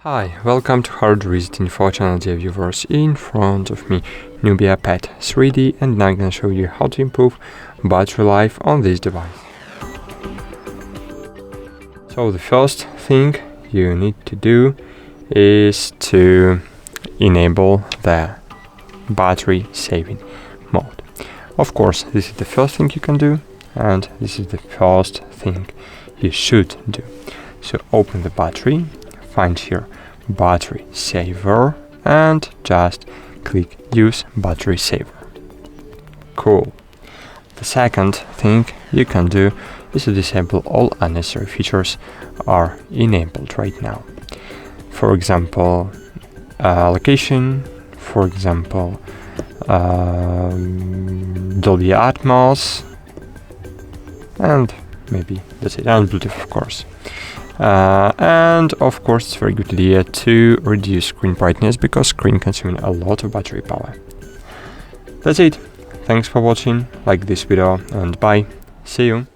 Hi, welcome to HardReset.Info channel, dear viewers. In front of me, NUBIA Pad 3D, and now I'm going to show you how to improve battery life on this device. So the first thing you need to do is to enable the battery saving mode. Of course, this is the first thing you can do, and this is the first thing you should do. So open the battery, find here battery saver, and just click use battery saver. Cool. The second thing you can do is to disable all unnecessary features are enabled right now. For example, location, for example, Dolby Atmos, and maybe that's it, and Bluetooth, of course. And of course, it's a very good idea to reduce screen brightness because screen consuming a lot of battery power. That's it. Thanks for watching. Like this video and bye. See you.